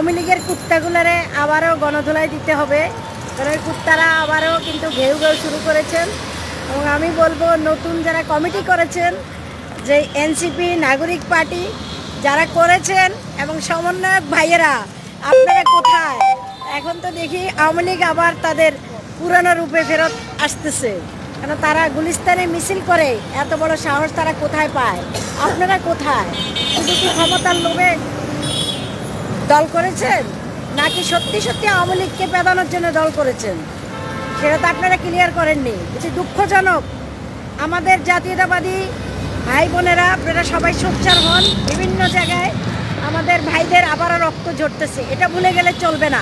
আওয়ামী লীগের কুত্তাগুলোরে আবারও গণধোলাই দিতে হবে, কারণ ওই কুত্তারা আবারও কিন্তু ঘেউ ঘেউ শুরু করেছেন। এবং আমি বলবো নতুন যারা কমিটি করেছেন, যে এনসিপি নাগরিক পার্টি যারা করেছেন এবং সমন্বয়ক ভাইয়েরা, আপনারা কোথায়? এখন তো দেখি আওয়ামী লীগ আবার তাদের পুরানো রূপে ফেরত আসতেছে, কেন তারা গুলিস্তানে মিছিল করে, এত বড় সাহস তারা কোথায় পায়? আপনারা কোথায়? শুধু কি ক্ষমতার লোভে দল করেছেন, নাকি সত্যি সত্যি আওয়ামী লীগকে পেদানোর জন্য দল করেছেন? সেটা তো আপনারা ক্লিয়ার করেননি। এটি দুঃখজনক। আমাদের জাতীয়তাবাদী ভাই বোনেরা, আপনারা সবাই সোচ্চার হন। বিভিন্ন জায়গায় আমাদের ভাইদের আবারও রক্ত ঝরতেছে, এটা ভুলে গেলে চলবে না।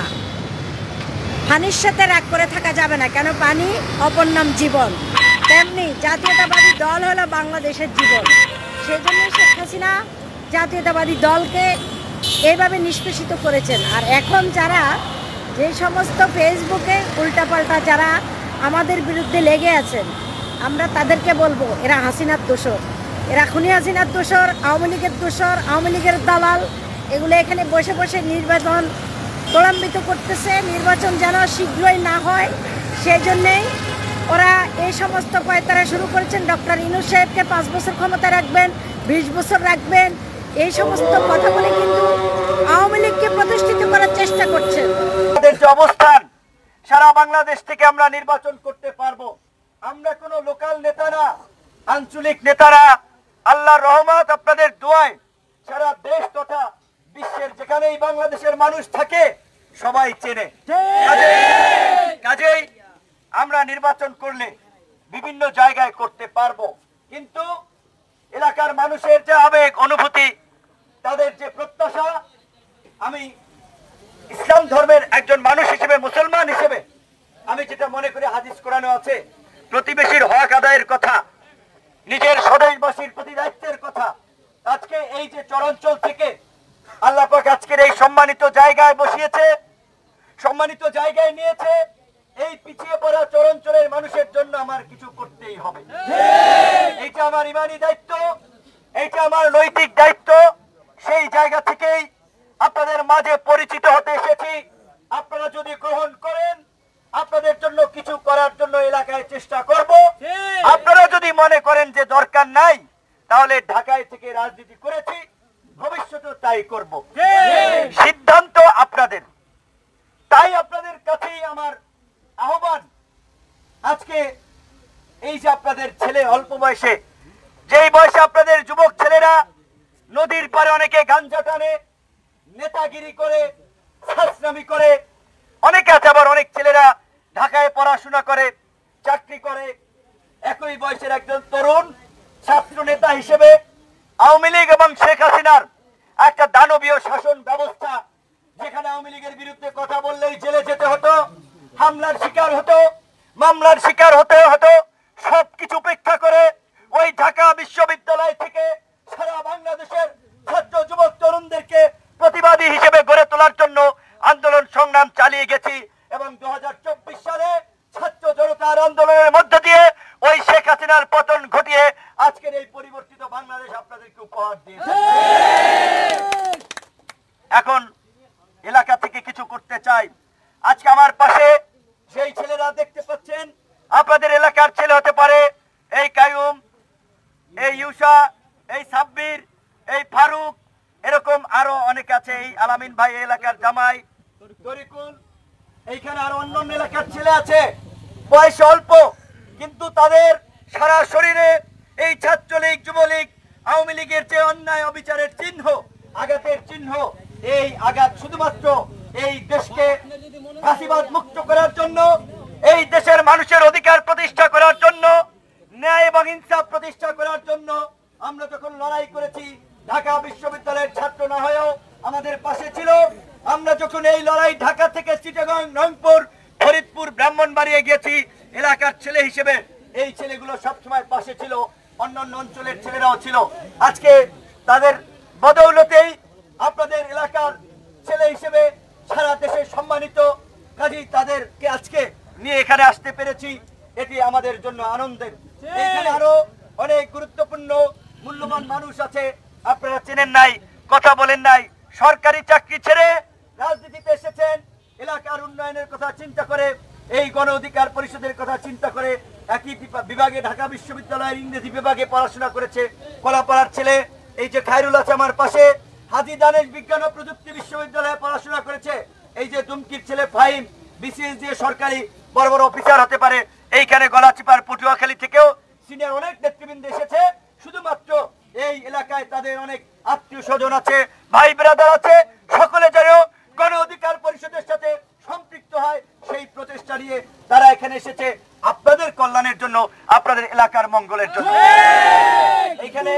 পানির সাথে রাগ করে থাকা যাবে না, কেন পানি অপর নাম জীবন। তেমনি জাতীয়তাবাদী দল হলো বাংলাদেশের জীবন। সেই জন্য শেখ হাসিনা জাতীয়তাবাদী দলকে এইভাবে নিষ্পেষিত করেছেন। আর এখন যারা যে সমস্ত ফেসবুকে উল্টাপাল্টা যারা আমাদের বিরুদ্ধে লেগে আছেন, আমরা তাদেরকে বলবো এরা হাসিনার দোসর, এরা খুনি হাসিনার দোসর, আওয়ামী লীগের দোসর, আওয়ামী লীগের দালাল। এগুলো এখানে বসে বসে নির্বাচন প্রলম্বিত করতেছে। নির্বাচন যেন শীঘ্রই না হয়, সেই জন্যেই ওরা এই সমস্ত পায়তারা শুরু করেছেন। ডক্টর ইউনূস সাহেবকে 5 বছর ক্ষমতা রাখবেন, 20 বছর রাখবেন, এই সমস্ত কথা বলে কিন্তু আওয়ামী লীগকে প্রতিষ্ঠিত করার চেষ্টা করছেন। আমাদের যে অবস্থান, সারা বাংলাদেশ থেকে আমরা নির্বাচন করতে পারবো। আমরা কোনো লোকাল নেতা না, আঞ্চলিক নেতারা। আল্লাহর রহমত, আপনাদের দোয়ায় সারা দেশ তথা বিশ্বের যেখানেই বাংলাদেশের মানুষ থাকে সবাই চেনে। কাজেই আমরা নির্বাচন করলে বিভিন্ন জায়গায় করতে পারবো, কিন্তু এলাকার মানুষের যে আবেগ অনুভূতি, তাদের যে প্রত্যাশা, আমি ইসলাম ধর্মের একজন মানুষ হিসেবে, মুসলমান হিসেবে আমি যেটা মনে করি, হাদিস কোরআনে আছে প্রতিবেশীর হক আদায়ের কথা, নিজের স্বদেশবাসীর প্রতি দায়িত্বের কথা। আজকে এই যে চরাঞ্চল থেকে আল্লাহ পাক আজকের এই সম্মানিত জায়গায় বসিয়েছে, সম্মানিত জায়গায় নিয়েছে, এই পিছিয়ে পড়া চরাঞ্চলের মানুষের জন্য আমার কিছু করতেই হবে। এইটা আমার ইমানি দায়িত্ব, এইটা আমার নৈতিক দায়িত্ব। সেই জায়গা থেকেই আপনাদের মাঝে পরিচিত হতে এসেছি। আপনারা যদি গ্রহণ করেন, আপনাদের জন্য কিছু করার জন্য এলাকায় চেষ্টা করব। আপনারা যদি মনে করেন যে দরকার নাই, তাহলে ঢাকায় থেকে রাজনীতি করেছি, ভবিষ্যতে তাই করব। সিদ্ধান্ত আপনাদের। তাই আপনাদের কাছেই আমার আহ্বান, আজকে এই যে আপনাদের ছেলে অল্প বয়সে, যেই বয়সে আপনাদের যুবক ছেলেরা নদীর পারে অনেকে গাঞ্জা টানে, নেতাগিরি করে, ছাত্রামি করে, অনেকে আছে আবার অনেক ছেলেরা ঢাকায় পড়াশোনা করে, চাকরি করে। একই বয়সের একজন তরুণ ছাত্র নেতা হিসেবে আওয়ামী লীগ এবং শেখ হাসিনার একটা দানবীয় শাসন ব্যবস্থা, যেখানে আওয়ামী লীগের বিরুদ্ধে কথা বললেই জেলে যেতে হতো, হামলার শিকার হতো, মামলার শিকার হতে হতো, সবকিছু উপেক্ষা করে ওই ঢাকা বিশ্ববিদ্যালয় থেকে সারা বাংলাদেশের ছাত্র যুবক তরুণদেরকে প্রতিবাদী হিসেবে গড়ে তোলার জন্য আন্দোলন সংগ্রাম চালিয়ে গেছি। এবং 2024 সালে ছাত্র জনতার আন্দোলনের মধ্য দিয়ে ওই শেখ হাসিনার পতন ঘটিয়ে আজকের এই পরিবর্তিত বাংলাদেশ আপনাদেরকে উপহার দিয়েছে। এখন এলাকা থেকে কিছু করতে চাই। আজকে আমার পাশে সেই ছেলেরা দেখতে পাচ্ছেন, আপনাদের এলাকার ছেলে হতে পারে, এই কায়ুম, এই ইউসা, এই সাব্বির, এই ফারুক, এরকম আরো অনেক আছে, এই আলামিন ভাই এলাকার জামাই, তরিকুল, এইখানে আরো অন্য এলাকার ছেলে আছে, বয়স অল্প, কিন্তু তাদের সারা শরীরে এই ছাত্রলীগ, যুবলীগ, আওয়ামী লীগের যে অন্যায় অবিচারের চিহ্ন, আঘাতের চিহ্ন। এই আঘাত শুধুমাত্র এই দেশকে ফাঁসিবাদ মুক্ত করার জন্য, এই দেশের মানুষের অধিকার প্রতিষ্ঠা করার জন্য, ন্যায় এবং ইনসাফ প্রতিষ্ঠা করার জন্য আমরা যখন লড়াই করেছি, ঢাকা বিশ্ববিদ্যালয়ের ছাত্র না হয়েও আমাদের পাশে ছিল। আমরা যখন এই লড়াই ঢাকা থেকে চিটাগাং, রংপুর, ফরিদপুর, ব্রাহ্মণবাড়িয়া গেছি, এলাকার ছেলে হিসেবে এই ছেলেগুলো সবসময় পাশে ছিল, অন্যান্য অঞ্চলের ছেলেরাও ছিল। আজকে তাদের বদৌলতেই আপনাদের এলাকার ছেলে হিসেবে সারা দেশে সম্মানিত। কাজেই তাদেরকে আজকে নিয়ে এখানে আসতে পেরেছি, এটি আমাদের জন্য আনন্দের। এখানে আরো অনেক গুরুত্বপূর্ণ মূল্যবান মানুষ আছে, আপনারা চেনেন নাই, কথা বলেন নাই। সরকারি চাকরি ছেড়ে রাজনীতিতে এসেছেন এলাকার উন্নয়নের কথা চিন্তা করে, এই গণ অধিকার পরিষদের কথা চিন্তা করে। একই বিভাগে ঢাকা বিশ্ববিদ্যালয়ের ইংরেজি বিভাগে পড়াশোনা করেছে কলাপাড়ার ছেলে। এই যে খায়রুল আছে আমার পাশে, হাজী দানেশ বিজ্ঞান ও প্রযুক্তি বিশ্ববিদ্যালয়ে পড়াশোনা করেছে। এই যে দুমকির ছেলে ফাহিম বিসিএস দিয়ে সরকারি বড় বড় অফিসার হতে পারে। এইখানে গলাচিপার পটুয়াখালী থেকেও সিনিয়র অনেক নেতৃবৃন্দ এসেছে। শুধুমাত্র এই এলাকায় তাদের অনেক আত্মীয় স্বজন আছে, ভাই ব্রাদার আছে, সকলে যেন গণ অধিকার পরিষদের সাথে সম্পৃক্ত হয় সেই প্রচেষ্টা নিয়ে তারা এখানে এসেছে আপনাদের কল্যাণের জন্য, আপনাদের এলাকার মঙ্গলের জন্য। এখানে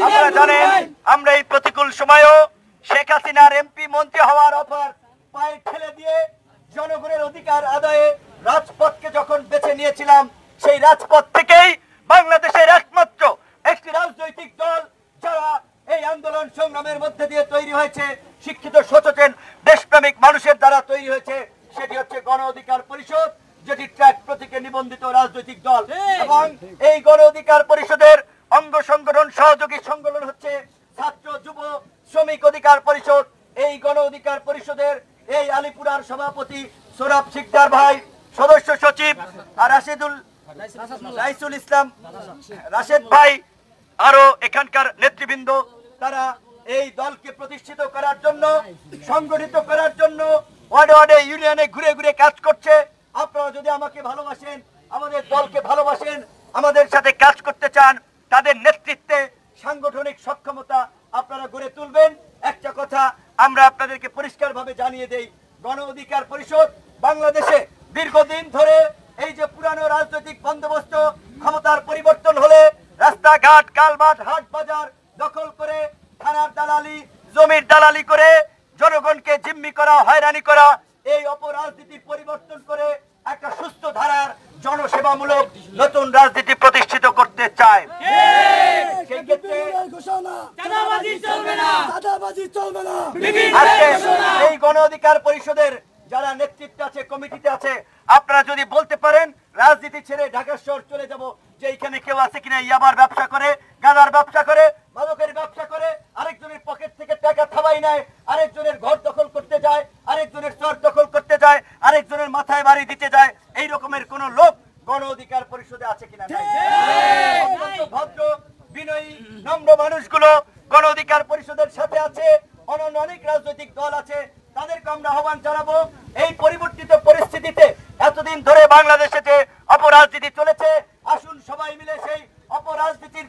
আপনারা জানেন আমরা এই প্রতিকূল সময়েও শেখ হাসিনার এমপি মন্ত্রী হওয়ার অফার পায়ে ঠেলে দিয়ে জনগণের অধিকার আদায়ে রাজপথকে যখন বেছে নিয়েছিলাম, সেই রাজপথ থেকেই বাংলাদেশের একমাত্র একটি রাজনৈতিক দল যারা এই আন্দোলন সংগ্রামের মধ্যে দিয়ে তৈরি হয়েছে, শিক্ষিত সচেতন দেশপ্রেমিক মানুষের দ্বারা তৈরি হয়েছে, সেটি হচ্ছে গণ অধিকার পরিষদ, যেটি ট্র্যাক প্রতীকে নিবন্ধিত রাজনৈতিক দল। এবং এই গণ অধিকার পরিষদের অঙ্গ সংগঠন সহযোগী সংগঠন হচ্ছে ছাত্র যুব শ্রমিক অধিকার পরিষদ। এই গণ অধিকার পরিষদের এই আলিপুরার সভাপতি সোরাব শিকদার ভাই, সদস্য সচিব আর রাইসুল ইসলাম রাশেদ ভাই, আরো এখানকার নেতৃবৃন্দ, তারা এই দলকে প্রতিষ্ঠিত করার জন্য, সংগঠিত করার জন্য ওয়ার্ডে ওয়ার্ডে ইউনিয়নে ঘুরে ঘুরে কাজ করছে। আপনারা যদি আমাকে ভালোবাসেন, আমাদের দলকে ভালোবাসেন, আমাদের সাথে কাজ করতে চান, তাদের নেতৃত্বে সাংগঠনিক সক্ষমতা আপনারা গড়ে তুলবেন। একটা কথা আমরা আপনাদেরকে পরিষ্কারভাবে জানিয়ে দেই, গণ অধিকার পরিষদ বাংলাদেশে দীর্ঘদিন ধরে এই যে পুরানো রাজনৈতিক বন্দোবস্ত ক্ষমতার পরিবর্তন হলে রাস্তাঘাট কালভার্ট হাট বাজার দখল করে থানার দালালি জমির দালালি করে জনগণকে জিম্মি করা হয়রানি করা, এই অপরাজনীতির পরিবর্তন করে একটা সুস্থ ধারার জনসেবামূলক নতুন রাজনীতি প্রতিষ্ঠিত করতে চায়। সেই ক্ষেত্রে এই গণ অধিকার পরিষদের যারা নেতৃত্বে আছে, কমিটিতে আছে, আপনারা যদি বলতে পারেন রাজনীতি ছেড়ে ঢাকা শহর চলে যাব, যে এখানে কেউ আছে কিনা ইয়াবার ব্যবসা করে, গাঁজার ব্যবসা করে, মাদকের ব্যবসা করে, আরেকজনের পকেট থেকে টাকা থাবাই নেয়, আরেকজনের ঘর দখল করতে যায়, আরেকজনের চর দখল করতে যায়, আরেকজনের মাথায় বাড়ি দিতে যায়, এই রকমের কোন লোক গণ অধিকার পরিষদে আছে কিনা? ভদ্র বিনয়ী নম্র মানুষগুলো গণ অধিকার পরিষদের সাথে আছে। অন্যান্য অনেক রাজনৈতিক দল আছে, তাদেরকে আমরা আহ্বান জানাবো, এই পরিবর্তিত পরিস্থিতিতে এতদিন ধরে বাংলাদেশে যে অপরাজনীতি চলেছে, আসুন সবাই মিলে সেই অপরাজনীতির